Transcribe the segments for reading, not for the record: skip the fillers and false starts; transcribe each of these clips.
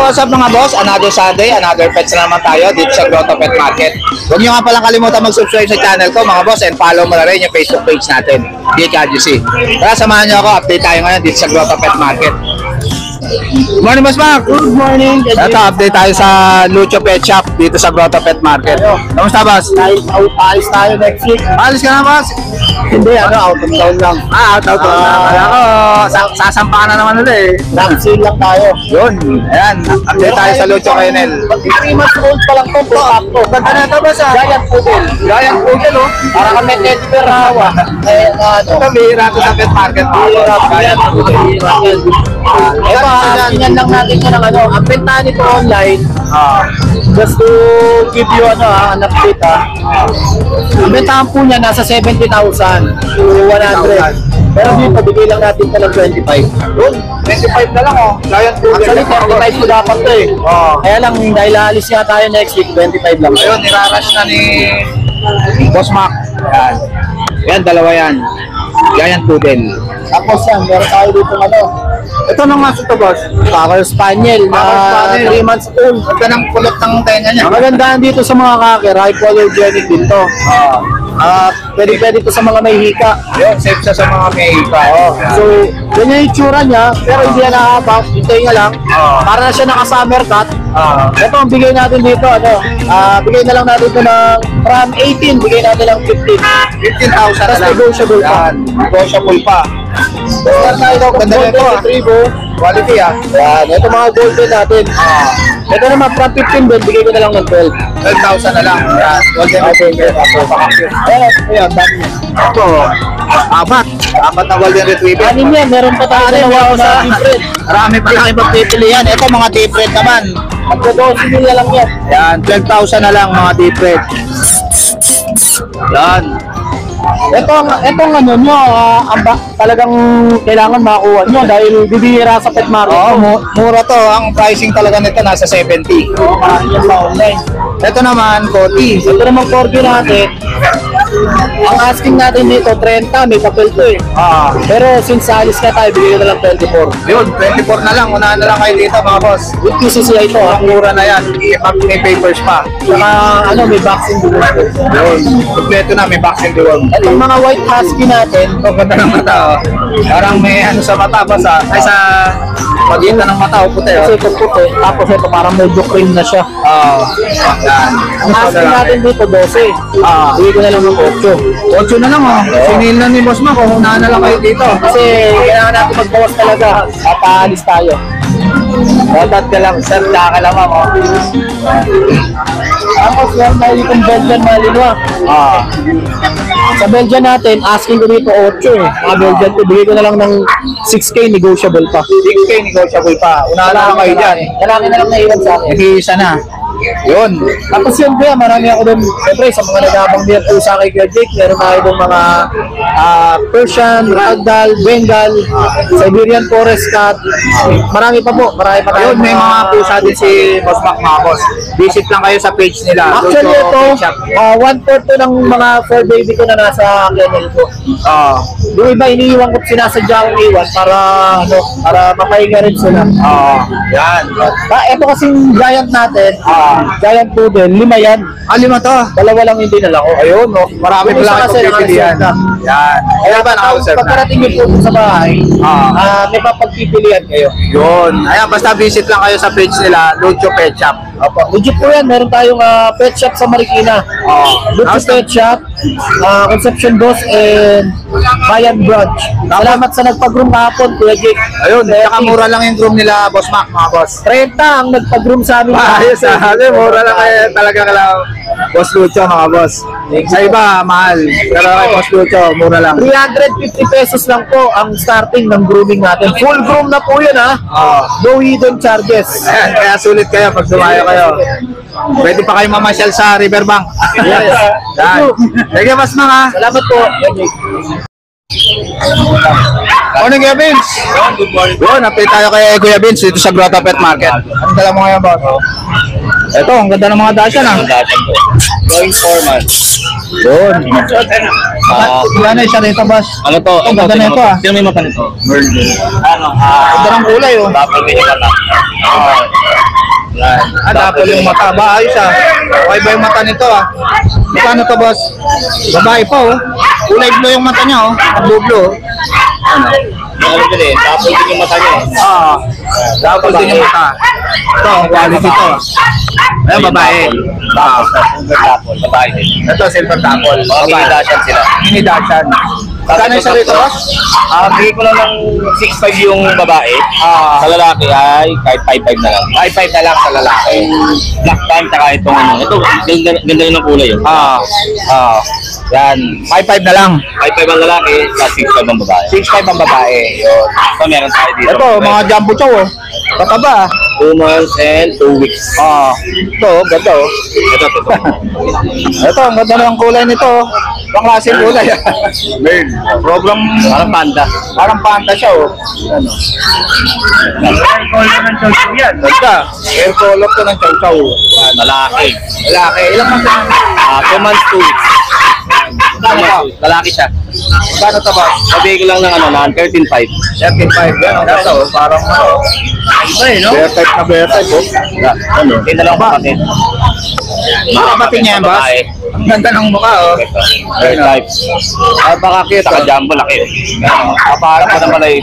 what's up mga boss? Another Sunday, another pets na naman tayo dito sa Grotto Pet Market. Huwag nyo nga palang kalimutan mag-subscribe sa channel ko mga boss and follow mo na rin yung Facebook page natin, DKGC. Kaya samahan nyo ako, update tayo ngayon dito sa Grotto Pet Market. Good morning, Boss Mac. Good morning. Ito, update tayo sa Lucho Pet Shop dito sa Grotto Pet Market. Kamusta, Boss? Alis tayo next week. Alis ka na, Boss? Hindi, out of town lang. Out of town lang. Kaya ko, sasampa ka na naman ulit. Vaccine lang tayo. Yun, ayan, update tayo sa Lucho Kennel. 3 months old pa lang po. Ganda na ito, Boss? Giant Poodle. Giant Poodle, oh. Para kami Teddy Perrawa. Ito, bihira ito sa pet market. Giant Poodle. Tingnan lang natin ko ng ano. Ang benta nito online. Just to give you an update ang bentahan po niya nasa 70,000 to 100. Pero dito, bigay lang natin ito ng 25. Yun, 25 na lang, oh. Giant Poodle. Actually, 45 ko dapat ito eh. Kaya lang, dahil aalis nga tayo next week, 25 lang. Ayun, nirarush na ni Boss Mac. Yan. Yan, dalawa yan. Giant Poodle. Tapos yan, meron tayo dito ano. Ito nang maso to, Boss. Cocker Spaniel na 3 months old. Ito nang kulot ng tenga niya. Ang magandaan dito sa mga cocker, hypoallergenic din to. Pwede to sa mga may hika. Yun, safe siya sa mga may hika. So, ganyan yung itsura niya, pero hindi na nakahaba, hintay nga lang. Para na siya naka-summer cut. Ito ang bigay natin dito, bigay na lang natin ito ng from 18, bigay natin ng 15. 15,000 na lang. Negotiable pa. Negotiable pa. Start tayo daw kung golden retriever. Quality, Yan, ito mga golden natin. Ito naman, from 15 din, bigay ko na lang ng 12. 12,000 na lang. Yan, golden retriever. Ayan, dami niya. Ito, apat na golden retriever. Anim yan, meron pa tayo na sa different. Marami pa lang ibang pipilian. Ito mga different naman. Magdo-12 nila lang yan. Yan, 12,000 na lang mga different. Yan. Itong ano nyo, talagang kailangan makakuha nyo dahil bibihira sa pet market. Mura to. Ang pricing talaga nito nasa 70. Yan sa online. Ito naman, Coti. Ito naman corgi natin. Ang asking natin dito, 30, may papel to eh. Pero since alis ka tayo, bigay na lang 24. Yun, 24 na lang. Unahan na lang kayo dito mga boss. With PCCI ito Ang mura na yan. May papers pa. Saka may vaccine din. Yun, kompleto na. May vaccine deworm. Itong mga white husky natin, Ito, ganda ng mata. Parang may ano sa mata ba ay sa pagitan ng mata o puti. kasi ito puti. Tapos ito parang medyo cream na siya. Yan. Ang asking natin dito, 12. Bigay ko na lang ng 8. 8 na lang, Sinil na ni Boss Mac. Unahan na lang kayo dito. Kasi kailangan natin magbawas talaga at aalis tayo. Dapat ka lang, sir. Tsaka lang, Tapos meron tayo ditong Belgian Malinois. Sa Belgian natin, asking ko dito 8 eh. Mga Belgian ko, bigay ko na lang ng 6K negotiable pa. 6K negotiable pa. Unahan na lang kayo dyan. Lalaki na lang naiwan sa akin. Nag-iisa na. Yun. Tapos yun kuya, marami ako doon. Siyempre, sa mga nagabang din po sa akin kay Jake, meron tayo doon mga Persian, Ragdoll, Bengal, Siberian Forest Cat. Marami pa po. Marami pa tayo. Ayun, may mga pusa din si Boss Mac, mga boss. Visit lang kayo sa page nila. Actually, Lucho ito, Pet Shop. 1/4 ng mga fur baby ko na nasa kennel ko. Yung iba, iniiwan ko, sinasadya kong iwan para mapahinga rin sila. Yan. Ito kasing giant natin, giant poodle, 5 yan. 5 to. Dalawa lang hindi nila ko. Ayun, marami Yung pa lang isa kasi ipagpipilian. nakareserve na. Yan. Kaya ba naka-reserve na? Pagkarating niyo po sa bahay, may papagpipilian kayo. Yun. Ayan, basta visit lang kayo sa page nila, Lucho Pet Shop. Legit po yan, meron tayong pet shop sa Marikina. Lucho Pet Shop, Conception Boss, and Bayan Branch. Salamat sa nagpag-room kahapon, Kuya Jake. Ayun, saka mura lang yung room nila, Boss Mac, mga boss. 30 ang nagpag-room sa amin. Ayos, mura lang kayo talaga lang. Boss Lucho, mga boss. Sa iba, mahal. Pero kay Boss Lucho, mura lang. 350 pesos lang po ang starting ng grooming natin. Full groom na po yun No hidden charges. Ayan, kaya sulit kayo pag dumayo kayo. Pwede pa kayo mamasyal sa Riverbank. Yes. Yan. Thank you, Boss Mac, Salamat po. Morning, Kuya Vince. Good morning. Yun, update tayo kay Kuya Vince dito sa Grotto Pet Market. Ang dala mo ngayon, boss? Ito, ang ganda ng mga dasyan, Going 4 months. Yun. Ilan na isa rito, boss? Ano to? Ang ganda na ito, Sino may mata nito? Merlin. Ganda ng kulay, Dapat may mata. Yan. Dapol yung mata. Ba, ayos ah. Okay ba yung mata nito ah? Magkano to, boss? Babae pa oh. Kulay blue yung mata niya oh. Blue. Ano? Ano din eh, tapos din yung mata niya eh. Dapol din yung mata. Ito, quality to. Ayan, babae. Tapos, babae din. Ito, silver dapol. Mga mini Dachshund sila. Mini Dachshund. Magkano yung sarito, boss? Bigay ko lang ng 6'5 yung babae. Sa lalaki ay kahit 5'5 na lang. 5'5 na lang sa lalaki. Black tan, tsaka itong ano. Ito, ganda yun ng kulay yun. Yan. 5'5 na lang. 5'5 ang lalaki, tapos 6'5 ang babae. 6'5 ang babae. Yun. So, meron tayo dito. Ito, mga jumbo chow oh. Kataba. 2 months and 2 weeks. Ito, ganda oh. Ito. Ito, ang ganda ng kulay nito. Pang-klaseng kulay. Male. Program, Parang panda. parang panda siya oh. Ano? Air color ng chow yan. Ganda. Air color to ng chow chow. Lalaki. Lalaki. Ilang months na? 2 months, 2 weeks. Lalaki siya. Gano'n to ba? Sabi ko lang ng ano, ng 13.5. 35. Yan, ang ganda oh. Parang ano. Iba eh, no? Bear type na bear type oh. Ano? Hindi na lang kapatid. Mga kapatid niya yan, boss? Babae. Ang ganda ng mukha oh. Bear type. Baka cute Saka oh. jumbo, laki. Kaparang ko naman ay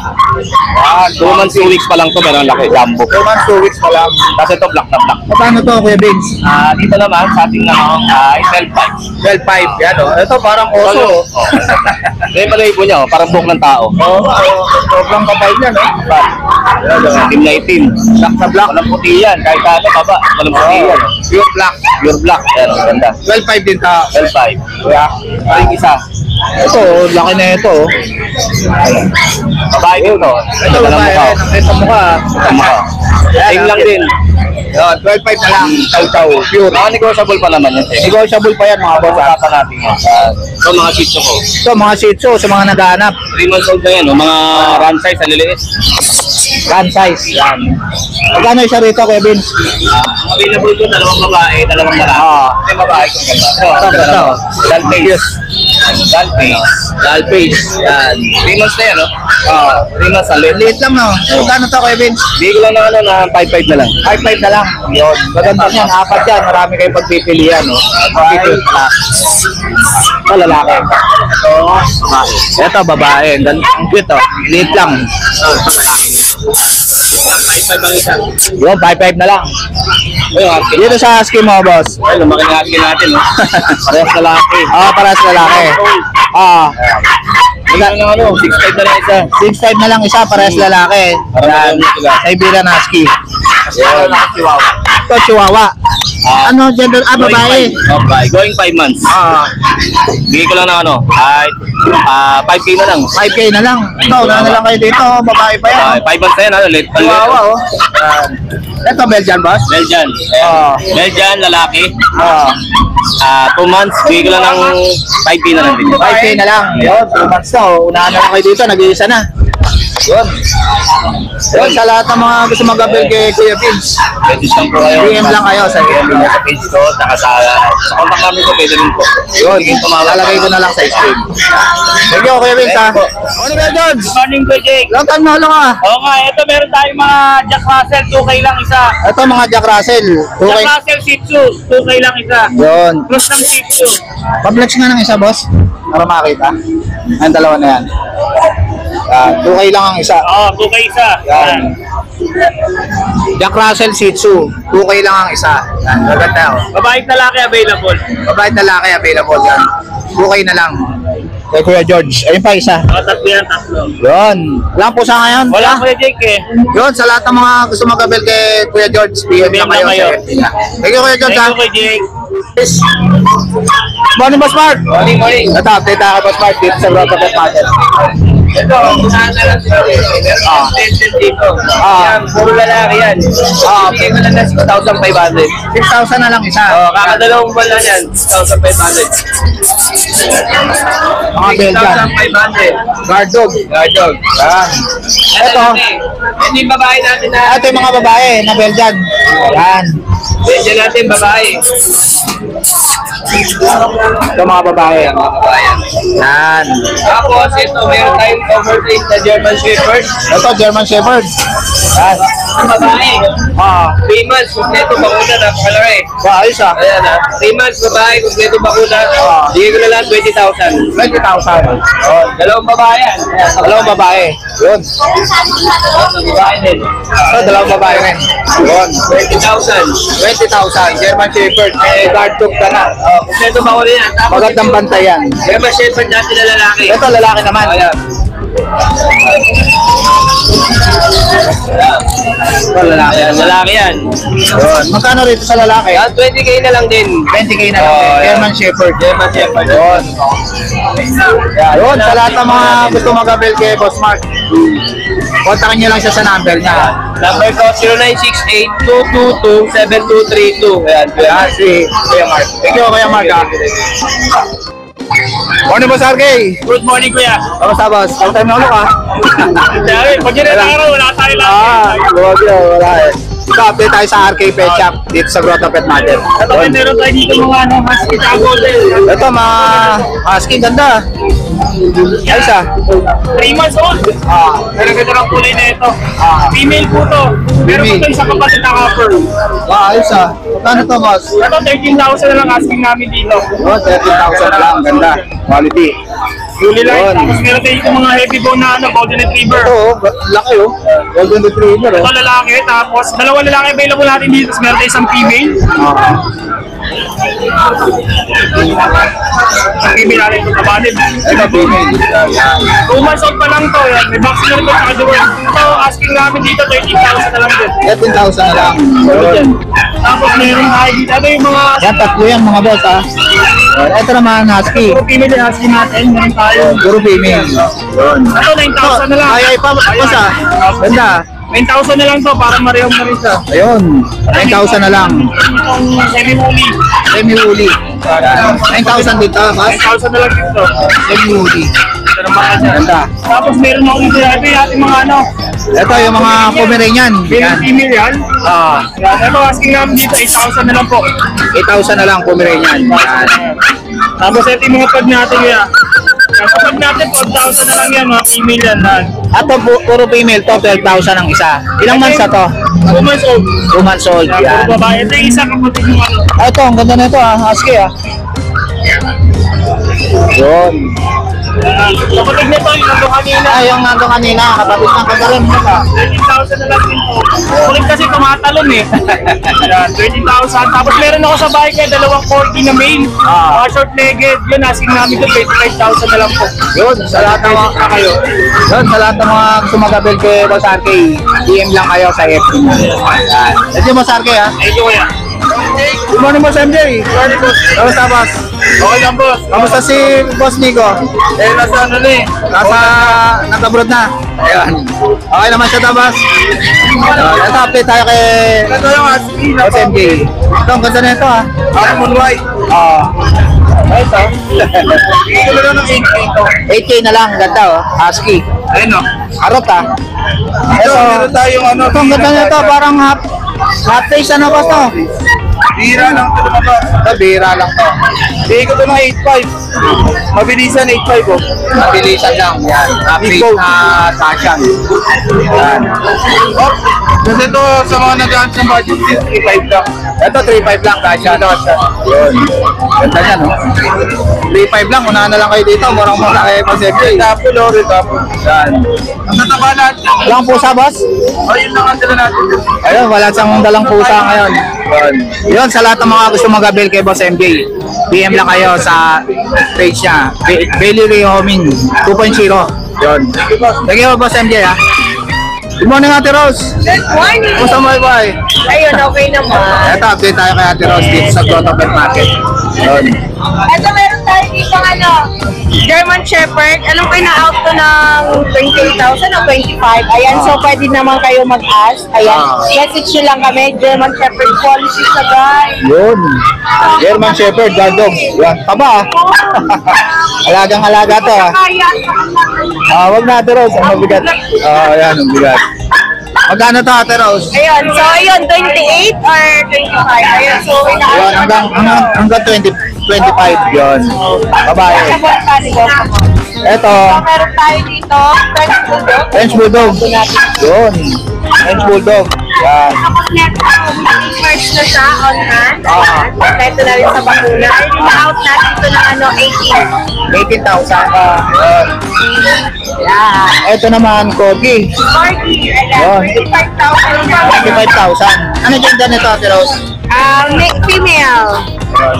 2 months, 2 weeks pa lang to, pero ang laki, jumbo. 2 months, 2 weeks pa lang. Kasi ito, black na black. Paano to, Kuya Vince? Dito naman, sa ating naman, ay 12.5. 12.5. Yan oh. Ito parang oso oh. Kaya pala ipo niya, parang buhok ng tao. Sobrang kapal niya no? Itim na itim. Black na black. Walang puti yan, kahit ano, baba. Walang puti yan. Pure black. Pure black. Yan, ang ganda. 12.5 din ta. 12.5. Kaya, Ay, isa. ito, laki na ito. oh. Babae dito. Ito, babae. Nakita mo ka. Same lang din. Yun, 12.5 na lang. Chow-chow. Pure. Mga negotiable pa naman yan. Negotiable pa yan mga boss. Pag-usapan natin yan. Ito, mga shih tzu ko. Ito, mga shih tzu sa mga naghahanap. 3 months old na yan, mga run size, ang liliit. Gun size. Yan. Magkano isa rito, Kuya Vince? Available ko, 2 babae, 2 lalaki. Yung babae kung ganda. Ito, ito. Dalpace. Dalpace. Yan. 3 months na yan, no? 3 months, ang liit. Liit lang no? Magkano to, Kuya Vince? Bigay ko lang na ano, na 5.5 na lang. 5.5 na lang. Yun. Maganda yan. Apat yan. Marami kayong pagpipilian. No? Ito, lalaki. Ito, babae. Ang cute, oh. Liit lang. 5.5 ang isa. Yun, 5.5 na lang. Ayun, asking. Dito sa asking mo, boss. Ay, lumaki na asking natin, no? Parehas lalaki. Para sa lalaki. Magkano ng ano, 6.5 na lang isa. 6.5 na lang isa, parehas lalaki. Yan. Siberian Husky. Yan. Ito, Chihuahua. Ano, gender? Babae. Okay, going 5 months. Bigay ko lang ng ano, ay 5K na lang. 5K na lang. Ito, na lang kayo dito. Babae pa yan. 5 months na yan, ano, late pa Chihuahua, oh. Ito, Belgian, boss. Belgian. Belgian, lalaki. 2 months, bigay ko lang ng 5K na lang din. 5K na lang. Yun, 2 months na. Oh. Unahan na lang kayo dito. Nag-iisa na. Yun. Yun, sa lahat ng mga gusto mag-abel kay Kuya Vince. Pwede siyang po kayo. DM lang kayo sa PM lang sa page ko, saka sa contact namin ko, pwede rin po. Yun, lalagay ko na lang sa screen. Thank you, Kuya Vince, ha. Ano ba, Jones? Good morning, Kuya Jake. Long time na ka. Oo nga, ito meron tayong mga Jack Russell, 2K lang isa. Ito, mga Jack Russell. Jack Okay. Russell Shih Tzu, 2K lang isa. Yun. Plus ng Shih Tzu. Pablex nga ng isa, boss. Para makita. Ang dalawa na yan. 2K lang ang isa. Oo, 2K isa. Yan. Jack Russell Shih Tzu. 2K lang ang isa. Yan. Maganda, oh. Babae at lalaki available. Babae at lalaki available yan. 2K na lang. Kay Kuya George. Ayun pa isa. Tatlo yan, tatlo. Yun. Wala po sa ngayon. Wala, Kuya Jake eh. Yun, sa lahat ng mga gusto mag-abel kay Kuya George, PM PM na kayo. na kayo. Thank you, Kuya George. Thank ha? you, Kuya Jake. Morning, Boss Mark. Morning, morning. Ito, update ako, Boss Mark, dito sa Grotto Pet Market. Ito, unahan na lang sila. Tension dito. Yan, puro lalaki yan. Bigay ko lang na 6,500. 6,000 na lang isa. Kakadalawang buwan lang yan. 6,500. Mga Belgian. 6,500. Guard dog. Guard dog. Yan. Ito. Ito yung babae natin na. Ito yung mga babae na Belgian. Yan. Medyo natin babae. Ito mga babae. Yan. Tapos ito, meron tayong overtrained na German Shepherd. Ito, German Shepherd. Yan. Ang babae. Ah, 3 months, kompleto bakuna, napakalaki. ayos ah. Ayan ah. 3 months, babae, kompleto bakuna. Bigay ko na lang 20,000. 20,000. Oh, dalawang babae yan. Dalawang babae. Yun. Babae din. Dalawang babae rin. Yun. 20,000. 20,000. German Shepherd. May guard tooth ka na. Oh, kompleto bakuna yan. Tapos, Magandang bantay yan. German Shepherd natin na lalaki. Ito, lalaki naman. Ayan. Ito, lalaki. Ayan, lalaki yan. Yun. Magkano rito sa lalaki? Ayan, 20K na lang din. 20K na lang. Oh, yeah. German Shepherd. German Shepherd. Yun. Yun, sa lahat ng mga gusto mag-avail kay Boss Mark, kontakin niyo lang siya sa number niya. Number ko, 0968-222-7232. Ayan, Ayan, si Kuya Mark. Thank you, Kuya Mark. Morning, Boss RK. Good morning, kuya. Kamusta, Boss? Long time na ulo ka. Dahil, pag yun ang araw, wala tayo lang. Luwag yun, wala eh. Ito, update tayo sa RK Pet Shop dito sa Grotto Pet Market. Ito, meron tayo dito mga husky sa golden. Ito, mga husky, ganda. Ayos ah. 3 months old. Pero ganda ng kulay na ito. Female po to. Meron po Female. ito isang kapatid na copper. Ayos ah. Kano to, Boss? Ito, 13,000 na lang asking namin dito. 13,000 lang. Ganda. Quality. Fully line. Yun. Tapos meron tayo dito mga heavy bone na golden retriever. Ito, laki oh. Golden Retriever Ito oh. lalaki, tapos dalawang lalaki available natin dito. Tapos meron tayo isang female. Isang female natin ito kabatid. Ito, female. 2 months old pa lang to. Yan. May vaccine na rin ito sa dual. Ito, asking namin dito 13,000 na lang din. 13,000 na lang. Yun. Tapos meron tayo dito. Ano yung mga Yan, tatlo yan mga boss ah. Ito naman, husky. puro female yung asking natin. Meron tayo. Puro female. Yun. Ito, 9,000 na lang. Ay, pa, boss ah. Ganda. 9,000 na lang to para marehong na rin siya. Ayun. 9,000 na lang. Itong semi-woolly. Semi-woolly. 9,000 dito, boss. 9,000 na lang dito. Semi-woolly. Ito naman ka dyan. Ganda. Tapos meron ako dito. Ito yung ating mga ano. Ito yung mga Pomeranian. Yan. Female yan. Ah, Yan. Ito asking namin dito 8,000 na lang po. 8,000 na lang Pomeranian. Yan. Tapos ito yung mga pag natin yan. Sa pag natin 12,000 na lang yan. Mga female yan. Ato, puro female to, 12,000 ang isa. Ilang months na to? 2 months old. 2 months old. Yan. Yan. Puro babae. Ito yung isa kapatid mo ano. Ito, ang ganda na ito ah. Husky ah. Yun. Kapatid nito yung nando kanina. Ah, yung nandun kanina, kapatid ng kagalan mo ba? 13,000 na lang din po. Kulit kasi tumatalon eh. Yan, 20,000. Tapos meron ako sa bahay kaya dalawang corgi na male. Mga short-legged. Yun, asking namin doon 25,000 na lang po. Yun, sa lahat ng mga kayo. Yun, sa lahat ng mga sumagabel kay Boss RK, DM lang kayo sa FB. Yan. Ito yung Boss RK ha. Thank you kuya. Good morning, Boss MJ. Sorry boss. Kamusta, Boss? Okay lang boss. Kamusta si Boss Nico? Nasa ano na eh. Nag-abroad na. Ayan. Okay naman siya, Boss. Ito, update tayo kay Ito yung husky na Boss MJ. Ito, ang ganda na ito ha. Harmon White. Ito. Ito lang ng 8K ito. 8K na lang, ganda oh. Husky. Ayun o. Arot ah. Ito, meron tayong ano. ito, ang ganda na ito. Parang hot face ano ba ito? Bira lang ito naman. Ito, bira lang to. Bigay ko ito ng 8.5. Mabilisan 8.5 oh. Mabilisan lang. Yan. Update na sasyan. Yan. Kasi ito sa mga nag-aans ng budget, 3.5 lang. Ito, 3.5 lang sasyan. Yun. Ganda niya, no? 3.5 lang. Unahan na lang kayo dito. Murang-mura kayo pa sa FJ. Tapos o, tapos. Yan. Ang tataba natin. Walang pusa, boss? O, yun lang ang dala natin. Ayun, wala siyang dalang pusa ngayon. Yun, sa lahat ng mga gusto mag-avail kay Boss MJ, PM lang kayo sa page niya, Bailey Rehoming 2.0. Yun. Thank you, Boss MJ, ha. Good morning, Ate Rose. Good morning! Kumusta mo, boy? Ayun, okay naman. Ito, update tayo kay Ate Rose dito sa Grotto Pet Market. Yun. Ito meron tayo dito ano, German Shepherd. Alam ko na out to ng 28,000 o 25. Ayan, so pwede naman kayo mag-ask. Ayan, message nyo lang kami. German Shepherd policy sa guys. Yun. German Shepherd, guard dog. Yan. Taba, ah. Alagang-alaga to, ah. Kaya, Wag na, Ate Rose. Ang mabigat. Yan, ang bigat. Magkano to, Ate Rose? ayun, so ayun, 28 or 25. Ayun, so Yan, hanggang 25 yun. Babae. Sa Botanico. Ito, So, meron tayo dito, French Bulldog. French Bulldog. Yun. French Bulldog. Yan. Tapos next, merch na siya on hand. Ah. Ito na rin sa bakuna. Ay, out natin ito ng 18. 18,000 ka. Yun. Yeah. Ito naman, Corgi. Corgi, Yun. ayan, 25,000. 25,000. Ano ganda nito, Ate Rose? Female.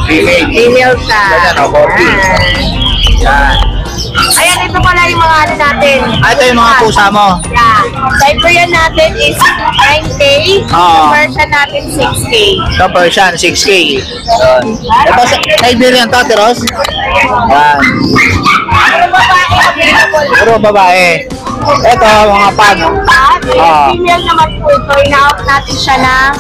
Female. Female siya. Ganyan, oh, Corgi. Yan. Ayan, ito pala yung mga ano natin. Ito yung mga pusa mo. Yeah. Siberian natin is 9K. Ah. Persian natin 6K. Ito, Persian, 6K. Yun. Ito, Siberian to, Ate Rose. Yan. Ano ba ba available? Puro babae. Ito, mga pag. Ah. Female naman po ito. Ina-out natin siya ng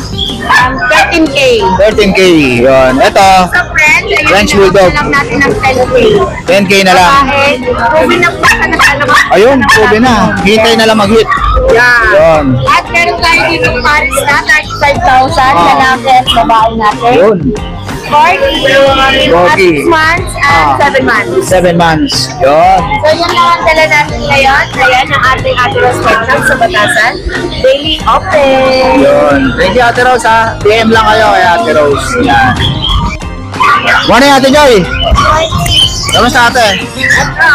13K. 13K. Yun. Ito, Sa French, ayun, French ina-out Bulldog. na lang natin ng 10K. 10K na lang. Babae, proven na po siya na talaga. Ayun, probe na. Hintay na lang mag-hit. Yeah. Yun. At meron tayo dito Paris na 35,000. Ah. Lalaki at babae natin. Yun. Corgi. At Corgi. 6 months and Ah. 7 months. 7 months. Yun. So yan lang ang dala natin ngayon. Ayan ang ating Ateros Spectrum sa Batasan. Daily open. Yun. Thank you, Ate Rose, ha. PM lang kayo kay Ate Rose. Yan. Morning, Ate Joy. Kamusta, Ate?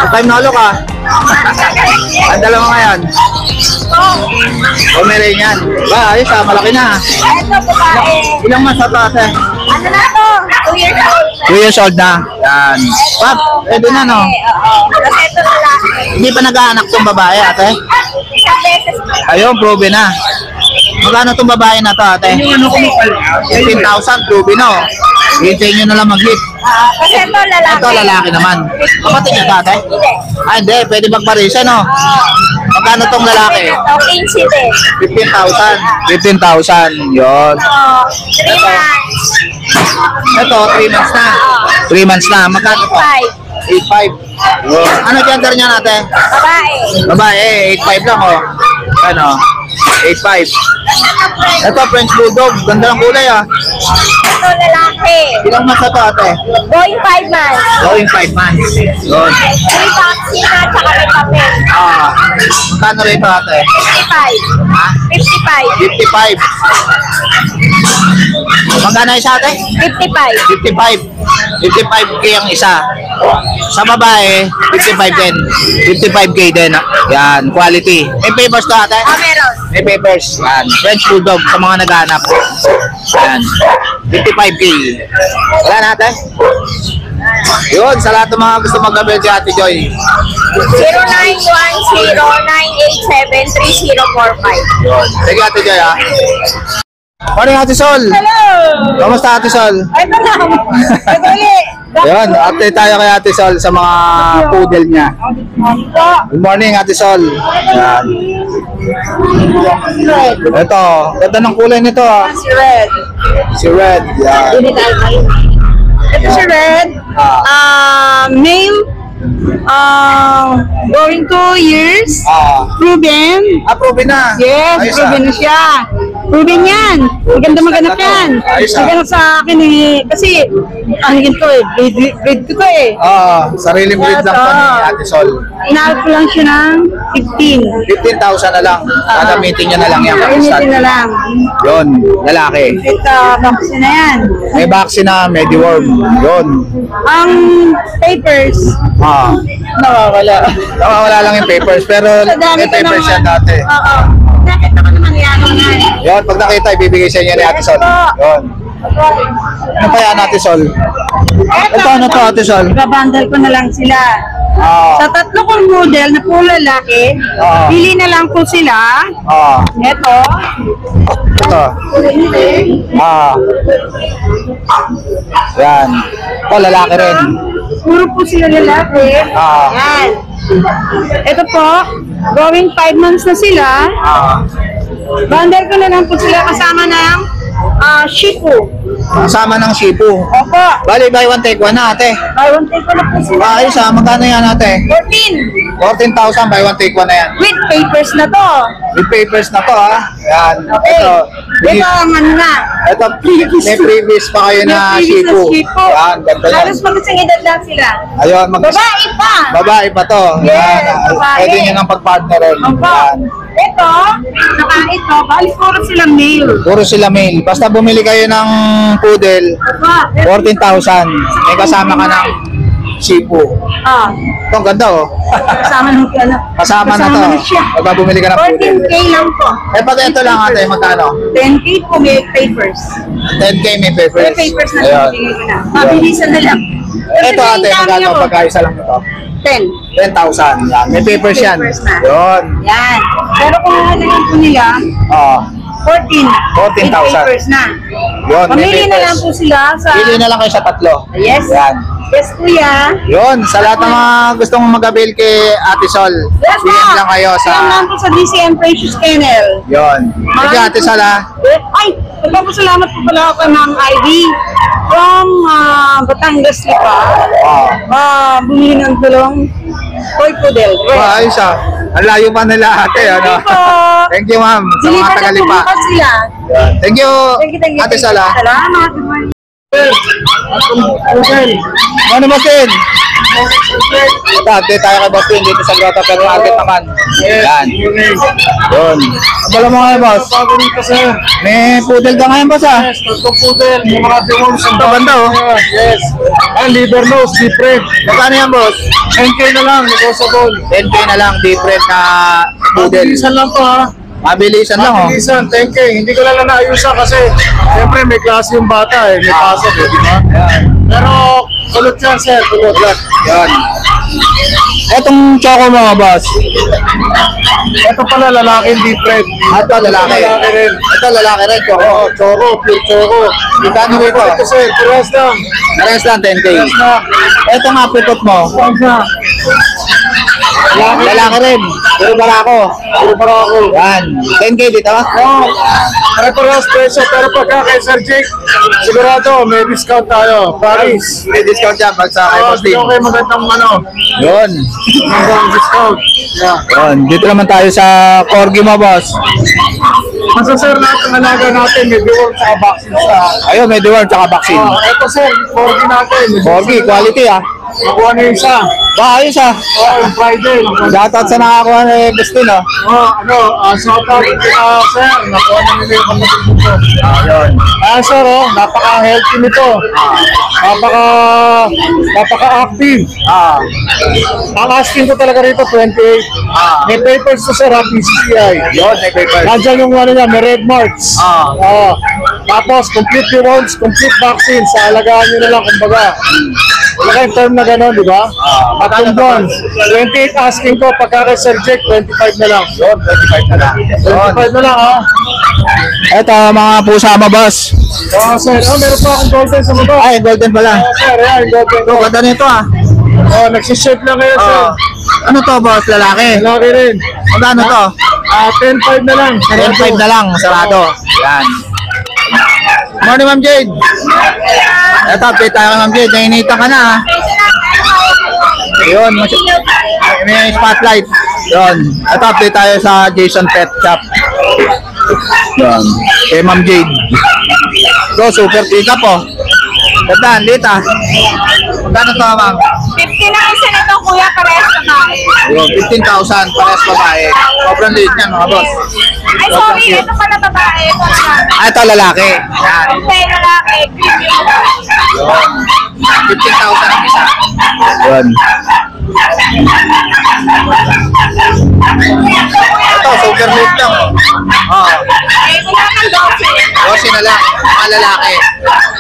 Time na ulo ka. Ang dala mo ngayon. Umirin yan. Ba, ayos ha. Malaki na. Ito babae. Ilang months na to, Ate? Ano na to? 2 years old. 2 years old na. Yan. Pap, pwede na, no? Oo. Kasi ito na lang. Hindi pa nag-aanak tong babae, Ate? Isang beses pa. Ayun, probe na. Magkano tong babae na to, Ate? 15,000, probe na, oh. Hintayin nyo na lang mag-hit. Kasi ito lalaki. Ito, lalaki naman. Kapatid niya, Ate? Hindi. Ah, hindi. Pwede magparisa, no? Magkano tong lalaki? Okay, sige. 15,000. 15,000. Yun. So, 3 months. Ito, 3 months na. 3 months na. Magkano to? 5. 8,500. Yun. Ano gender niya natin? Babae. Babae, 8,500 lang, oh. Ano? 8,500. Ito, French Bulldog. Ganda ng kulay, ah. Ito lalaki. Ilang months na to, Ate? Going 5 months. Going 5 months. Yun. 3 vaccine na, tsaka may papel. Ah. Magkano rito, Ate? 55. Ha? 55. 55. Magkano isa, Ate? 55. 55. 55K ang isa. Sa babae, 55 din. 55K din. Yan, quality. May papers to, Ate? Meron. May papers. Yan. French Bulldog sa mga naghahanap. Yan. 55K. Wala na, Ate? Yun, sa lahat ng mga gusto mag-abel si Ate Joy. 0910-987-3045. Yun. Sige, Ate Joy, ha? Morning, Ate Sol. Hello! Kamusta, Ate Sol? Ito lang. Ito ulit. Yun, update tayo kay Ate Sol sa mga poodle niya. Good morning, Ate Sol. Yan. Ito, ganda ng kulay nito, ah. Si Red. Si Red. Yan. Ito si Red. Male. Going 2 years. Proven. Approve na. Yes, Ayos, proven na siya. Proven yan. Maganda maganap yan. Ayos, Maganap sa akin eh. Kasi, ano yun to eh. Breed ko to eh. Sariling breed lang to ni Ate Sol. Inaal ko lang siya ng 15. 15,000 na lang. Gagamitin niya na lang yan. Kainitin na lang. Yun, lalaki. Ito, vaccine na yan. May vaccine na, Mediworm. Yun. Ang papers, nawawala. Nawawala lang yung papers, pero Sa dami may ko papers naman. yan dati. Oo. Nakita ko naman yan. Yun, pag nakita, ibibigay sa inyo ni Ate Sol. Yun. Ano pa yan, Ate Sol? Ito, ano to, Ate Sol? Ibabundle ko na lang sila. Sa tatlo kong model na puro lalaki, pili na lang po sila. Ito. Ito. Yan. Ito, lalaki rin. Puro po sila lalaki. Yan. Ito po, going 5 months na sila. Bundle ko na lang po sila kasama ng Shifu. Kasama ng Shipu. Opo. Bali, buy one take one na ate. Buy one take one na po sila. Ayos magkano yan ate? 14. 14,000, buy one take one na yan. With papers na to. With papers na to Yan. Okay. Ito ang ano na. Ito, may previous pa kayo na May previous Shipu. na Shifu. Yan, ganda yan. Halos mag-isang edad lang sila. Ayun, Babae pa. Babae pa to. Yes, Yan. babae. Pwede nyo nang pag-partnerin. Opo. Yan. Ito, saka ito, bali puro sila male. Puro sila male. Basta bumili kayo ng poodle, Opo. 14,000. May kasama ka ng Shipu. Ito, ang ganda Kasama ng ano. Kasama na to. siya. Pag bumili ka ng poodle. 14K lang po. Eh, pati ito lang ate, magkano? 10K po may papers. 10K may May papers. papers na Ayun. bibigay ko na. Mabilisan na lang. Ito ate, magkano? Pagkaisa lang ito. 10. 10,000. Yan. May papers yan. Papers na. Yun. Yan. Pero kung halagan po nila, Oh. 14. 14,000. May papers na. Yun, may Pamili na papers. lang po sila sa... Pili na lang kayo sa tatlo. Yes. Yan. Yes, kuya. Yun, sa lahat ng mga gustong mag-avail kay Ate Sol, Yes, PM ma'am. lang kayo Yan lang sa... po sa DCM Precious Kennel. Yun. Thank you Ate Sol Ay, nagpapasalamat po pala ako kay Ma'am Ivy from Batangas Lipa. Bumili ng tulong Toy Poodle. Wow, ayos Ang layo pa nila ate. Ano? Thank you po. Thank you ma'am. Sa mga Deliver na tagali po pa. bukas sila. Thank you, Thank you. Ate Sol Salamat. Good morning. Ano mo Tin? Ito, update tayo kay Boss Tin dito sa Grotto Pero Market naman. Yan. Yun. Abala mo nga boss. Bago nito, sir. May poodle ka ngayon boss Yes, tatlong poodle, yung mga deworms. Ito banda Yes. Ang liver nose, deep red. Magkano yan boss? 10K na lang, negotiable. 10K na lang, different na poodle. Mabilisan lang to ha. Mabilisan lang Mabilisan, 10K. Hindi ko lang naayusan kasi siyempre may klase yung bata eh. May pasok eh, di ba? Pero kulot yan, sir. Kulot. Yan. Etong choco mo boss. Ito pala lalaking deep red. Ito lalaki. Lalaki rin. Ito lalaki rin, choco. Oo, choro, pure choro. Magkano rito? Ito sir, parehas lang. Parehas lang 10K. Parehas lang. Etong apricot mo. Saan siya? Lalaki rin. Puro barako. Puro para ako. Yan. 10K dito. Oo. Pare-parehas presyo, pero pagka kay Sir Jake, sigurado may discount tayo. Paris. May discount yan pag sa kay Oo, Boss Tin. okay, magandang ano, Yun. magandang discount. Yeah. Yun. Dito naman tayo sa corgi mo boss. Basta sir, lahat ng alaga natin, may deworm sa vaccine sa... Ayun, may deworm tsaka vaccine. Ito sir, corgi natin. Corgi, quality Nakuha na yung isa. Ayos Yung Friday. Shoutout sa nakakuha ni Gustin Shout out sir, nakuha na nila yung kapatid nito. Ayun. Sir, napaka-healthy nito. Napaka-active. Ang asking ko talaga rito, 28. May papers to sir, PCCI. Yun, may paper. Nandiyan yung ano niya, may red marks. Tapos, complete rewards, complete vaccine. Sa alagaan nyo na lang, kumbaga. Wala kayong term na gano'n, di ba? Tatlong buwan. 28 asking ko, pagka kay Sir Jake, 25 na lang. Yun, 25 na lang. 25 na lang, ha? Ito, mga pusa mo boss. Sir. Meron pa akong golden sa baba. Ay, golden pala. Sir, yan, golden. Ito, ganda nito Nagsishape lang ngayon, sir. Ano to boss, lalaki? Laki rin. Magkano to? 10-5 na lang. 10.5 na lang, sarado. Yan. Morning Ma'am Jade. Ito, update tayo kay Ma'am Jade. Nainita ka na Yun, may spotlight. Yun. Ito, update tayo sa Jason Pet Shop. Yun. Kay Ma'am Jade. So, super pick-up Ganda, lita. Magkano to ma'am? 50 lang isa nito, kuya, parehas na tayo. Yun, 15,000 parehas babae. Sobrang liit niyan mga boss. Ay, sorry, ito pa na babae. Ito na. Ito lalaki. Yan. Okay, lalaki. Yun. 15,000 ang isa. Yun. Ito, super liit lang. Eh, wala kang 12. 12 na lang. Mga lalaki.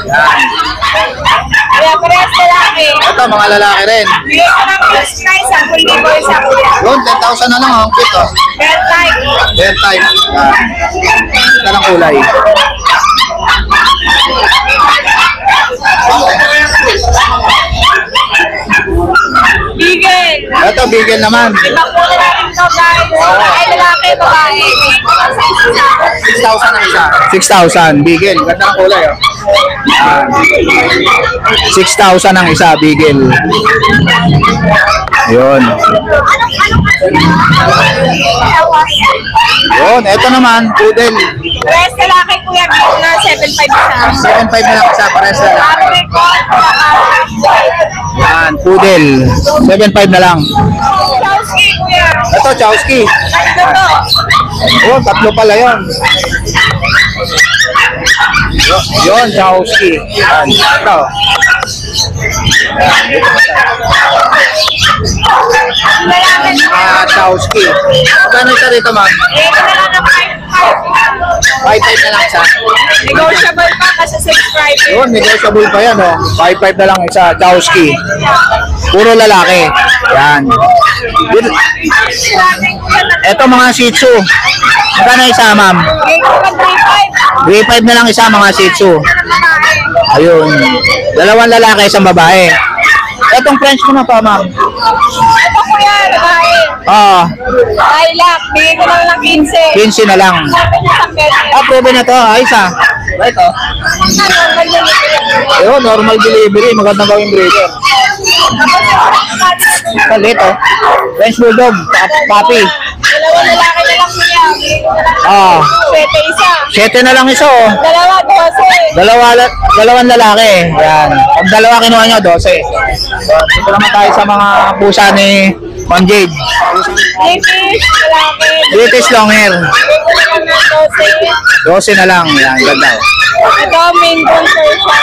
Yan. Kaya parehas lalaki. Ito, mga lalaki rin. Bigay ko ng first price, ang full libo isa, kuya. Yun, 10,000 na lang. Ang cute Bell type. Air type. Ito ng kulay. Bigel. Ito, bigel naman. Iba po na natin to guys. Ay, lalaki, babae. 6,000 ang isa. 6,000. Beagle. Ganda ng kulay, oh. Yan. 6,000 ang isa, Beagle. Yun. Yun. Ito naman, Poodle. Rest lalaki, kuya, dito na 7.5 isa. 7.5 na lang isa, pares na lang. Sabi ko, Yan, Poodle. 7.5 na lang. Chowski, kuya. Ito, Chowski. Ito to. Oh, tatlo pala yun. Yun, Chowski. Yan. Ito. Lalaki. Chowski. Magkano isa dito, ma'am? Eh, ito na lang ng 5.5 na lang isa. 5.5. Negotiable pa kasi subscriber. Yun, negotiable pa yan, oh. 5.5 na lang isa, Chowski. Puro lalaki. Yan. Ito mga Shih Tzu. Magkano isa, ma'am? 3.5 na lang isa, mga Shih Tzu. Ayun. Dalawang lalaki, isang babae. Etong French mo na pa, ma'am. Ito kuya, babae. Lilac, bigay ko lang ng 15. 15 na lang. Sabi niya sa pet. Proven na to. Ayos, ah. Ito. Ayun, normal delivery. Magandang gawing breeder. Palit, oh. French Bulldog. Puppy. Dalawang lalaki na lang kuya. Bigay ko na lang. 7 isa. 7 na lang isa, oh. Dalawa, 12. Dalawang lalaki. Yan. Pag dalawa kinuha nyo, 12. Ito naman tayo sa mga pusa ni Ma'am Jade. British, lalaki. British long hair. Bigay ko na lang ng 12. 12 na lang. Yan, ganda. Ito, main conversion.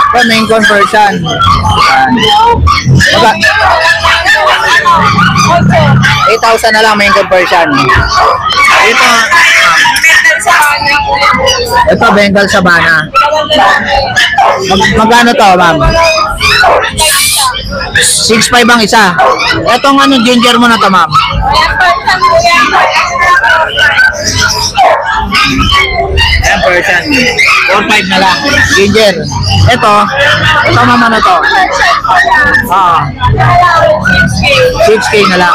Ito, main conversion. Yan. Maga- 8,000 na lang main conversion. Ito, Metal sa kanya. ito Bengal Sabana. Magkano to, ma'am? 6.5 ang isa. Etong ano, ginger mo na to, ma'am? Ayan, Persian. 4.5 na lang. Ginger. Ito ma'am, ano to? 6K na lang.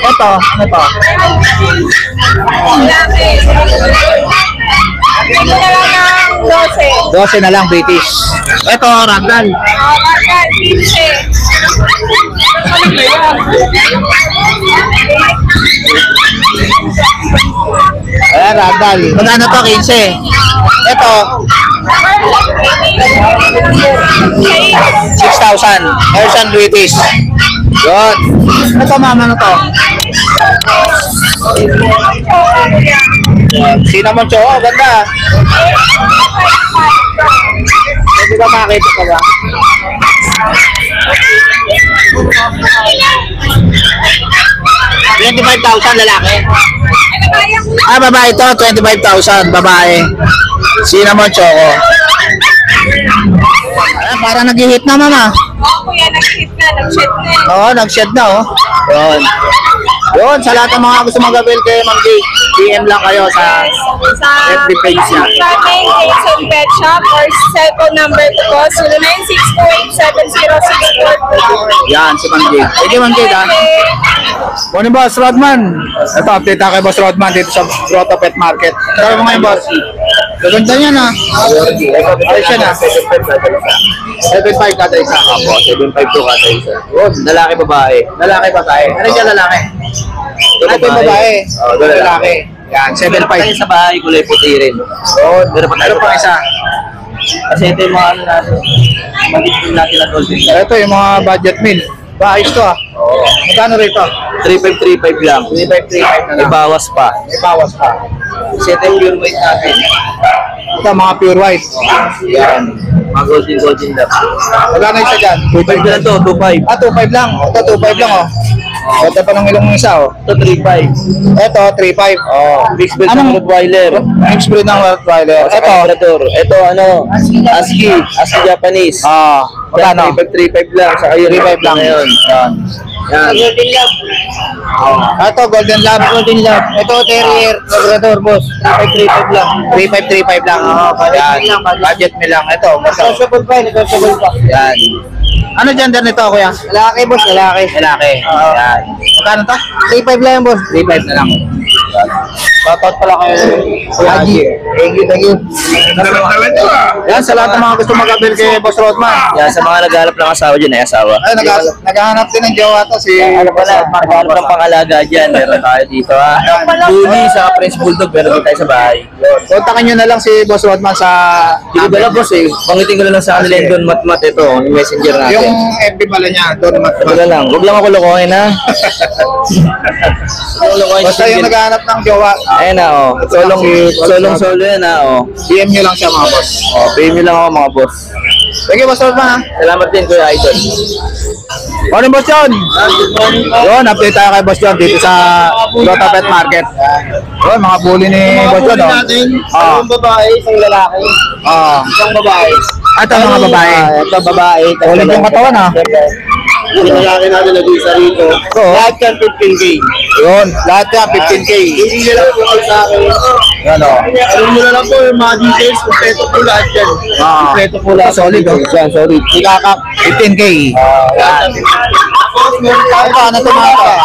Ito, ano to? Ito na lang ng 12. 12 na lang, British. Ito, Ragdoll. Bakal, 15. Ayan, Ragdoll. Magkano to? 15. Ito, 6,000. Persian British. Yun. Ito, ma'am, ano to? Cinnamon choco, ganda. Pwede ba makita ka ba? $25,000 lalaki. Babae to, 25,000 babae. Cinnamon choco. Parang nag-hit na, mama. Kuya, nag-hit na, nag-shed na. Oo, nag-shed na, oh. Yun. Yun, sa lahat ng mga gusto mag-avail kay Ma'am Jade, DM lang kayo sa FB page niya. Running Jason Pet Shop or cellphone number ko po 0962870642. Yan, si Ma'am Jade. Thank you, Ma'am Jade, ha. Morning, Boss Rodman. Ito, update tayo kay Boss Rodman dito sa Grotto Pet Market. Sabi mo ngayon, Boss. Gaganda niya na. Ayos siya na. 7.5 kada isa. Opo, 7.5 to kada isa. Yun, Lalaki, babae. lalaki babae. Ano siya lalaki? Ito yung babae. Oh, ito Lalaki. Yan, Meron pa tayo 7.5. sa bahay, kulay puti rin. Yun, Meron pa tayo ano pa isa? Kasi ito yung mga ano natin. Mag-isip natin na golden. Ito yung mga budget meal. Ayos to, ah. Oo. Magkano rito? 3.535 lang. 3.535 na May lang. bawas pa. May bawas pa. Kasi ito yung pure white natin. Ito, mga pure white. Yan. Mga golden lab. Magkano isa dyan? 2.5 na lang to, 2.5. 2.5 lang. Ito, 2.5 lang, oh. Ito pa ng ilong isa, oh. Ito 3.5. Ito, 3.5. Oh. Mixed breed ng Rottweiler. Mixed breed ng Rottweiler. Ito. Ito. Labrador. Ito ano, Husky Japanese. Magkano? 3.5 lang. Saka yun, 3.5 lang. Ngayon. Yan. Yan. Ito, Golden Lab. Golden Lab. Ito, Terrier. Labrador, boss. 3.535 lang. 3.535 lang. Yan. Budget me lang. Ito. Negotiable pa. Negotiable pa. Yan. Ano gender nito, kuya? Lalaki, boss, lalaki. Lalaki. Yan. Magkano to? 3.5 lang yan, boss. 3.5 na lang. Shoutout pala kay Kuya Haji. Thank you, thank you. Yan, sa lahat ng mga gusto mag-avail kay Boss Rodman. Yan, sa mga naghahanap ng asawa dyan, ay asawa. Ay, naghahanap din ng jowa to si... Ano pala, naghahanap ng pangalaga dyan. Meron tayo dito ha. Bully sa French Bulldog, meron din tayo sa bahay. Kontakin nyo na lang si Boss Rodman sa... Hindi ba lang boss eh, pangitin ko na lang sa kanila yung Don Matmat ito, yung messenger natin. Yung FB pala niya, doon naman. Wala lang, huwag lang ako lokohin ha. Basta yung naghahanap ng jowa, Ayan na oh, solo yan ha oh. DM nyo lang siya mga boss. Oh, pay nyo lang ako mga boss. Sige, Boss Rodman ha. Salamat din Kuya Idol. Morning, Boss John. Yun, update tayo kay Boss John dito sa Grotto Pet Market. Yun, mga bully ni Boss John. Isang babae, isang lalaki. Isang babae. Ito mga babae. Ito babae. Ulit yung katawan ha. Yung lalaki natin nag-isa rito. Lahat yan 15K. Yun, lahat yan 15K. Hindi nila po sa akin. Yan o. Alam mo na lang po yung mga details, kompleto po lahat yan. Kompleto po lahat. Solid o. Yan, solid. Ikakap, 15K. Yan. Ano ito mga ka?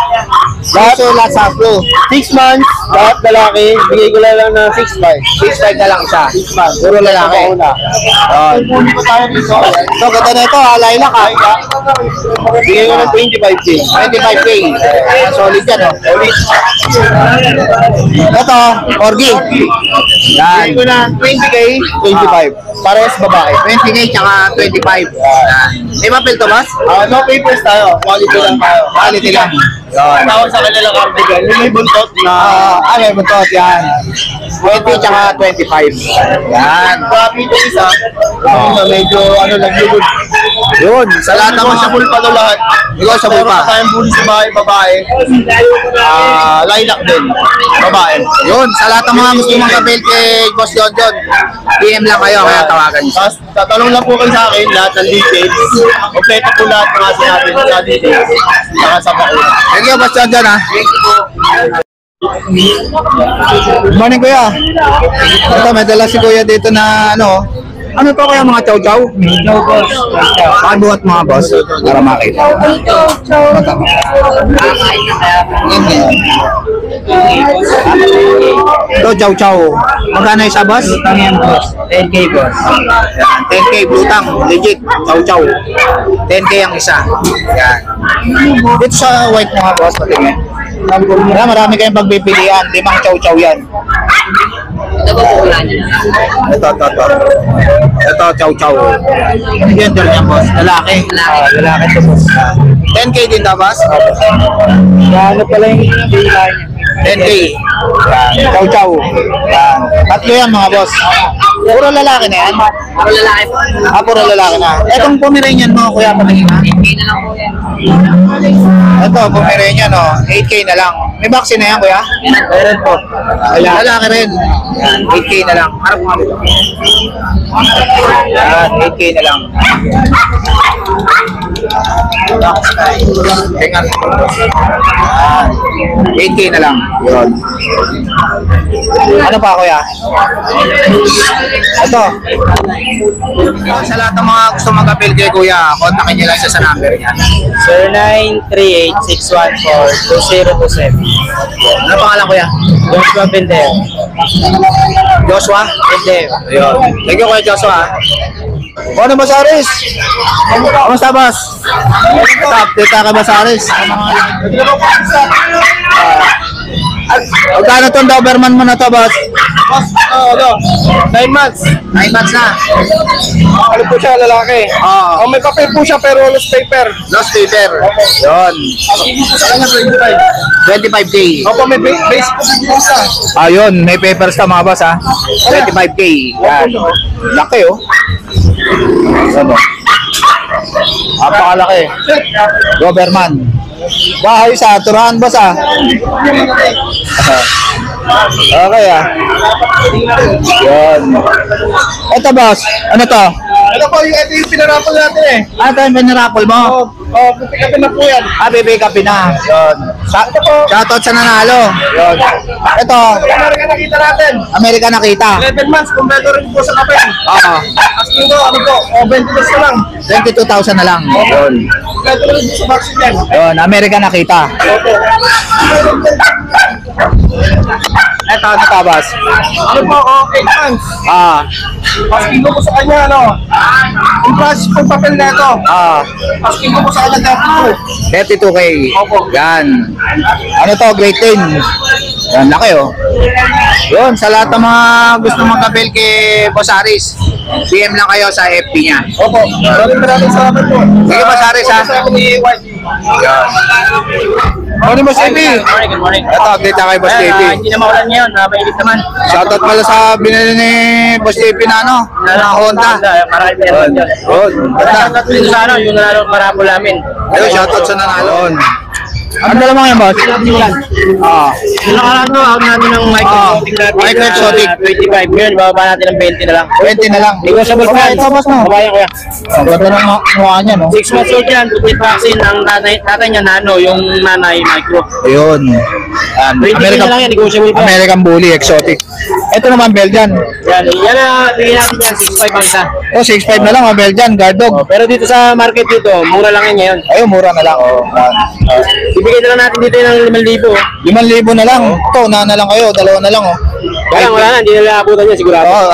Lahat o, lahat sa flow. 6 months, lahat lalaki. Bigay ko lang ng 6.5. 6.5 na lang isa. 6 months. Puro lalaki. Una. Yun. Puli po tayo dito. So, ganda na ito, lilac ha. Bigay ko ng 25K. 25K. Yan, solid yan o. Solid. Ito, Corgi. Yan. Bigay ko ng 20K, 25. Parehas babae. 20K tsaka 25. Yan. May papel to, boss? No papers tayo. Quality lang tayo. Quality lang. Yun. Tawag sa kanila cardigan. Yung may buntot na... May buntot yan. 20 tsaka 25. Yan. Grabe ito isa. Medyo ano lang yun. Yun. Sa lahat ng mga Negotiable pa to lahat. negotiable Meron pa. pa tayong bully sa babae. Lilac din. Babae. Yun. Sa lahat ng mga gusto mag-avail kay Boss John John, PM lang kayo, kaya tawagan niyo. Tapos tatanong lang po kayo sa akin lahat ng details. Kompleto po lahat ng asin natin sa details. Saka sa bakuna. Thank you, Boss John John ha. Good morning, Kuya. Ito, may dala si Kuya dito na ano. Ano to kaya mga chow-chow? No boss. Pakibuhat mga boss para makita. Ito, chow-chow. Magkano isa, boss? Utang yan boss. 10K boss. Yan, 10K blutang, legit, chow-chow. 10K ang isa. Yan. Dito sa white mga boss, patingin. Yan, marami kayong pagpipilian. 5 chow-chow yan. Ito. Ito, chow-chow. Ano gender niya, boss? Lalaki. Lalaki to, boss. 10K din na, boss? Ano pala yung dayline? 10K. Yan, chow-chow. Yan. Tatlo yan, mga boss. Puro lalaki na yan? Puro lalaki po. Puro lalaki na. Etong Pomeranian mo, kuya, patingin ha? 10K na lang po yan. Ito, Pomeranian, no? 8K na lang. May vaccine na yan, kuya? Meron po. Lalaki rin. Yan, 8K na lang. Harap mo dito. Yan, 8K na lang. Tingnan. Yan, 8K na lang. Yun. Ano pa, kuya? Ito. Sa lahat ng mga gusto mag-appeal kay kuya, kontakin niyo lang siya sa number niya. 0938-614-2027. Ano pangalan, kuya? Joshua Bendeo. Joshua? Bendeo. Ayun. Thank you, kuya Joshua. Ano, Basaris? Kamusta, boss? Ito, update ka, Basaris. Magkano itong Doberman mo na to, boss? Boss, 9 months. 9 months na. Ano po siya, lalaki? Oo. May papel po siya pero lost paper. Lost paper. Yun. 25K. Opo, may base po siya. Ayun, may papers ka mga boss ha. 25K. Yan. Laki oh. Ano? Napakalaki. Doberman. Bahay sa turahan boss ha. Okay ah. Yan. Ito boss, ano to? Ano po, ito yung pinarapol natin eh. Ano to yung pinaraffle mo? Pipikapin na po yan. Pick up na. Yun. Shoutout sa nanalo. Yun. Ito, Amerika nakita natin. Amerika nakita. 11 months, kumpleto rin po sa kape. Oo. Asking ko, ano po? O, 22 na lang. 22,000 na lang. Yun. Ito na lang sa vaccine yan. Yun, American Nakita. Opo. Eto, ano ka, boss? Ano po ako? 8 months. Asking ko po sa kanya, ano? Yung price po papel na ito. Asking ko po sa kanya 32K. Opo. Yan. Ano to, Great 10. Yan, laki oh. Yun, sa lahat ng mga gusto magkabel kay Boss Aris, PM lang kayo sa FB niya. Opo. Maraming salamat po. Sige, Boss Aris, ha? Sa ni YG. Morning, Boss JP. Good morning. Ito, update na kay Boss JP. Hindi na makulan ngayon, mainit naman. Shoutout pala sa binili ni Boss JP na ano, na Honda. Para kay Perman yun. Yun, Shoutout basta. din sa ano, yung nanalo parapol namin. Ayun, shoutout sa nanalo. Ang dala mo ngayon, boss? Yung nakaraan to, out natin ng micro-exotic natin. Micro-exotic. 25 yun, bababa natin ng 20 na lang. 20 na lang. Negotiable pa yan. Ito, boss, no? Babayan ko yan. Ang ganda ng mukha niya, no? 6 months old yan, complete vaccine. Ang tatay niya nano, yung nanay micro. Ayun. 20 na lang yan, negotiable pa yan. American Bully, exotic. Ito naman, Belgian. Yan na, bigyan natin yan, 6.5 ang isa. Oh, 6'5 na lang, mga Belgian, guard dog. Pero dito sa market dito, mura lang yan ngayon. Ayun, mura na lang. Oh. Ibigay na lang natin dito ng 5,000. 5,000 na lang. Ito, unahan na lang kayo, dalawa na lang, oh. Kaya wala na, hindi na abutan yan sigurado. Oo.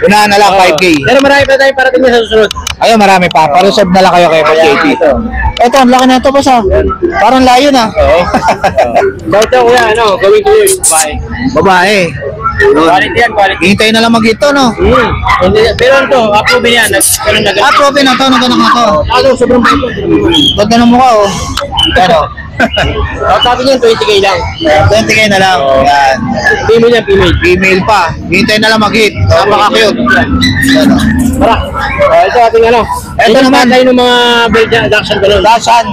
Unahan na lang, 5K. Pero marami pa tayong parating na sa susunod. Ayun, marami pa. Pa-reserve na lang kayo kay Boss JP. Ito, ang laki na ito, boss, ah. Parang layo na. Oo. Bawat ako yan, ano, gawin ko yun. Bye. Babae. Quality yan, quality. Hintay na lang mag-hito, no? Pero ano to, approve yan. Nagkaroon na Ah, probe na to, naganak na to. Ano, sobrang bait. Ganda ng mukha, oh. Ano? Sabi niyan, 20K lang. 20K na lang. Yan. Female yan, female. Female pa. Hintay na lang mag-hit. Napaka-cute. Ano? Tara. Ito ating ano. Ito naman. tayo ng mga Belgian adoption ganun. Dasan.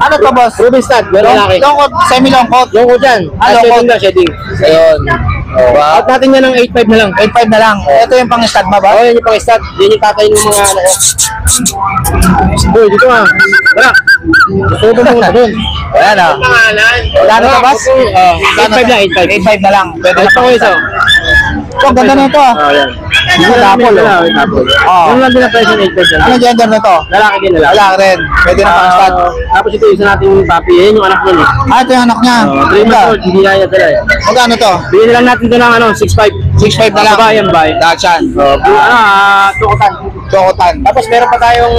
Ano to, boss? Ruby stud, meron lalaki. Longkot, semi-long coat. Yung ko dyan. Ah, Shedding longkot. na, shedding. Ayun. Wow. Out natin yan ng 8.5 na lang. 8.5 na lang. Ito yung pang-stud ba ba? Oh, yan yung pang stud. Yan yung tatay ng mga ano ko. Boy, dito nga. Tara. Gusto ko ba doon? Ayan, ah. Pangalan. Wala na ba, boss? 8.5 lang, 8.5. 8.5 na lang. Pwede na Ito ko isa. Ito, ang ganda na ito, ah. Yan. Hindi ko tapol, oh. Oo. Yung lang din ang presyo ng 8.5 lang. Ano gender na to? Lalaki din lalaki. Wala rin. Pwede na pang-stud. Tapos ito isa nating papi. Yan yung anak nun eh. Ah, ito yung anak niya. 3 months old, hindi kaya dala eh. Magkano to? Bigyan na lang natin ito ng ano, 6.5. 6.5 na lang. Babayan ba? Dasan. Tukutan. Chocotan. Tapos meron pa tayong,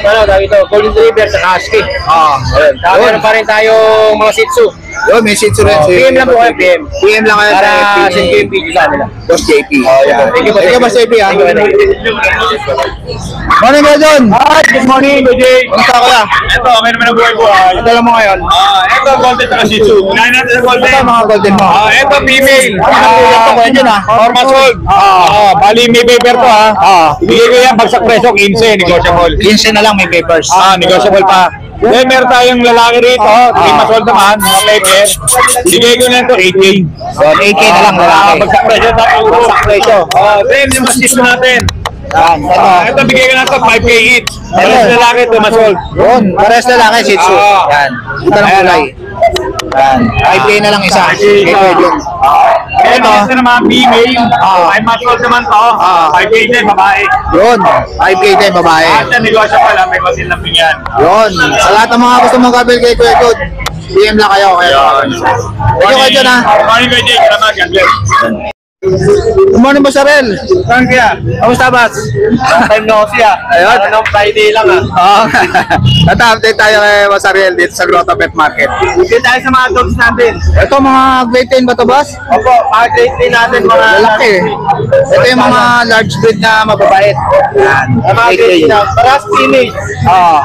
ano, tawag ito, Golden Retriever sa Husky. Ayun. Tapos meron pa rin tayong mga Shih Tzu. Yun, may shih tzu rin. PM lang po kayo, PM. PM lang kayo Para sa send ko yung video sa kanila. Boss JP. Oh, yeah. Thank you, Thank you, Boss JP, ha? Thank you. Morning, Kuya John. Hi, good morning, good day. Kumusta ka kuya? Ito, okay naman ang buhay-buhay. Ito lang mo ngayon. Ito, Golden at Shih Tzu. Unahin natin sa Golden. Ito mga golden mo. Ito, female. Ito, Kuya John, ha? 4 months old. Bali, may paper to ha. Ibigay ko yan, bagsak presyo, 15, negotiable. 15 na lang may papers. Negotiable pa. Then, meron tayong lalaki rito, 3 months old naman, mga paper. Ibigay ko na ito, 8K. Yun, 8K na lang lalaki. Bagsak presyo, Bagsak presyo. Then, yung assist natin. Yan, ito. Ito, bigay ko na ito, 5K each. Meron lalaki, 2 months old. Yun, pares lalaki, shih tzu. Yan. Ito lang kulay. Yan. 5K na lang isa. Kay Kuya John. Ito naman, female. 5 months old naman to. 5K din, babae. Yun, 5K din, babae. At negosyo pala, may kontin lang yan. Yun, sa lahat ng mga gusto mong kabel kay Kuya John, PM lang kayo. Thank you, Kuya John, ha? Morning, Kuya Jay. Salamat, God bless. Good morning, Boss Arel. Saan kaya? Kamusta, Boss? Long time no see ah. Ayun. Ano, Friday lang ah. Oo. At-update tayo kay Boss Ariel dito sa Grotto Pet Market. Dito tayo sa mga dogs natin. Ito mga Great 10 ba to, Boss? Opo, mga grade 3 natin mga Lalaki. Ito yung mga large breed na mababait. Yan. mga grade 3 na. Paras female. Oo.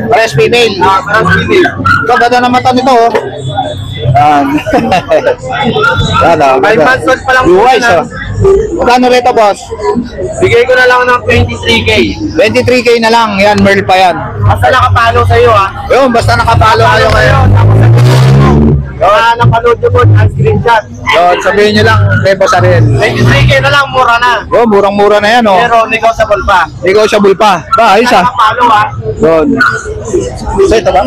Pares female. Paras female. Ito, ganda ng mata nito, oh. Yan. Yan, oh. 5 months old pa lang Blue po eyes, na. oh. Magkano rito, Boss? Bigay ko na lang ng 23K. 23K na lang. Yan, Merl pa yan. Basta nakapalo sa'yo ah. Yun, basta nakapalo kayo kayo. Tapos napanood nyo po ang screenshot. Yun, sabihin nyo lang kay Boss Ariel. 23K na lang, mura na. Oh, murang-mura na yan, oh. Pero negotiable pa. Negotiable pa. Ba, ayos ah. Nakapalo ha. Yun. So, ito ba?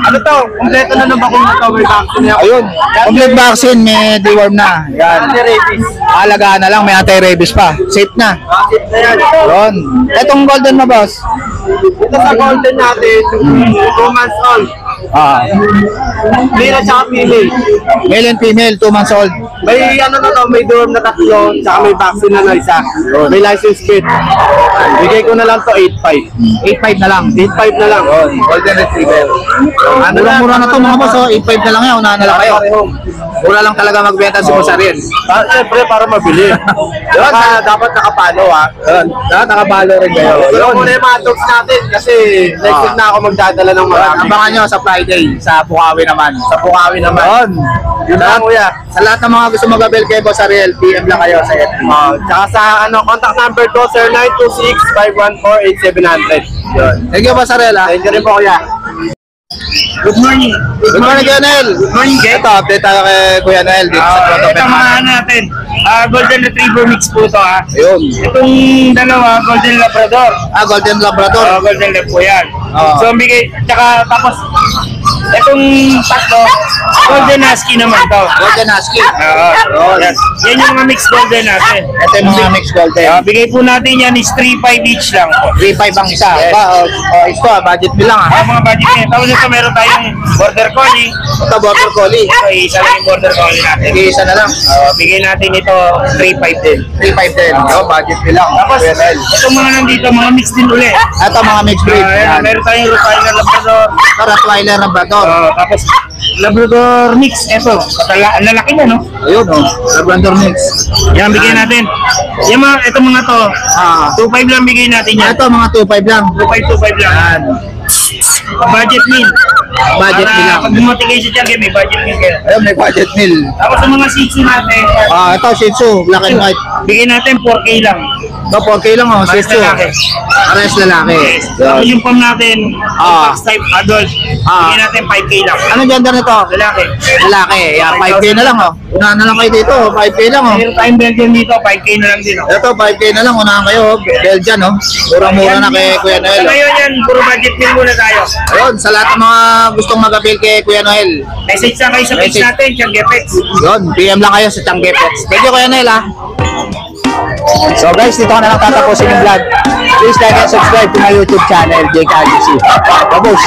Ano to? Kompleto na ng bakong na to. May vaccine niya. Ayun. Complete vaccine, may deworm na. Yan. Anti-rabies. Alagaan na lang, may anti-rabies pa. Safe na. Bakit na yan? Yun. Itong golden mo, boss. Ito sa golden natin, 2 months old. Ah. Male at saka female. Male and female, 2 months old. May ano na to, may dorm na 3, tsaka may vaccine na isa. May license kit. Bigay ko na lang to 8.5. 8.5 na lang. 8.5 na lang. Golden Retriever. Mura-mura na to mga boss, oh. 8.5 na lang yan. Unahan na lang kayo. Mura lang talaga magbenta si Boss Ariel. Siyempre para mabili. Dapat nakapalo ha. Yun. Dapat nakabalo rin kayo. Yun muna yung mga dogs natin kasi next week na ako magdadala ng marami. Abangan nyo sa Friday, sa Bukawi naman. Sa Bukawi naman. Yun. Yun lang kuya. Sa lahat ng mga gusto mag-avail kay Boss Ariel, PM lang kayo sa FB. Tsaka sa contact number ko, 0926-514-8700. Yun. Thank you, Boss Ariel. Ha? Thank you rin po kuya. Good morning. Good morning, Kuya Noel. Good morning, Jay. Ito, update tayo kay Kuya Noel dito sa Grotto Ito Pet mga Market. ano natin. Golden Retriever mix po ito ha. Ayun. Itong dalawa, Golden Labrador. Golden Labrador. Golden Lab po yan. Oo. So, bigay, tsaka tapos, itong tatlo, Golden Husky naman to. Golden Husky. Oo. Yan. Yan yung mga mix Golden natin. Ito yung mga mixed golden. Bigay po natin yan is 3.5 each lang po. 3.5 ang isa. Yes. Ito, budget bilang ha. Ang mga budget niya. Tapos ito meron tayong Border Collie. Ito, Border Collie. Ito, isa lang yung Border Collie natin. Isa na lang. Bigay natin ito 3.5 din. 3.5 din. Budget bilang. Tapos, Kuya Noel. itong mga nandito, mga mix din ulit. Ito, mga mixed breed. Yan. Meron tayong Rottweiler Labrador. Ito, Rottweiler Labrador. Tapos, Labrador mix. Ito, ang lalaki na, no? Ayun, oh. Labrador mix. Yan, bigay natin. Yung mga, itong mga to, 2.5 lang bigay natin yan. Ito, mga 2.5 lang. 2.5 lang. Budget meal. Budget Para bilang. pag dumating kayo sa Tiangge, may budget meal kayo. Ayun, may budget meal. Tapos sa mga Shih Tzu natin, Ito, Shih Tzu, black and white. bigay natin 4K lang. Ito, 4K lang, oh. Shih Pares Tzu. lalaki. Pares lalaki. Tapos yung pam natin, Ah. box type adult, bigay natin 5K lang. Anong gender nito? Lalaki. Lalaki. Yan, 5K na lang, oh. Unahan na lang kayo dito, 5K lang, oh. Meron tayong Belgian dito, 5K na lang din. Oh. Ito, 5K na lang, unahan kayo, oh. Belgian, oh. Murang-mura na kay Kuya Sa Noel, oh. ngayon yan, puro budget meal muna tayo. Ayun, sa lahat ng mga gustong mag-avail kay Kuya Noel, Message lang kayo sa page Message. natin, Tiangge Pets. yun, PM lang kayo sa Tiangge Pets. Thank you, Kuya Noel, ha. So guys, dito ko na lang tatapusin yung vlog. Please like and subscribe to my YouTube channel, Jake RGC. Babos!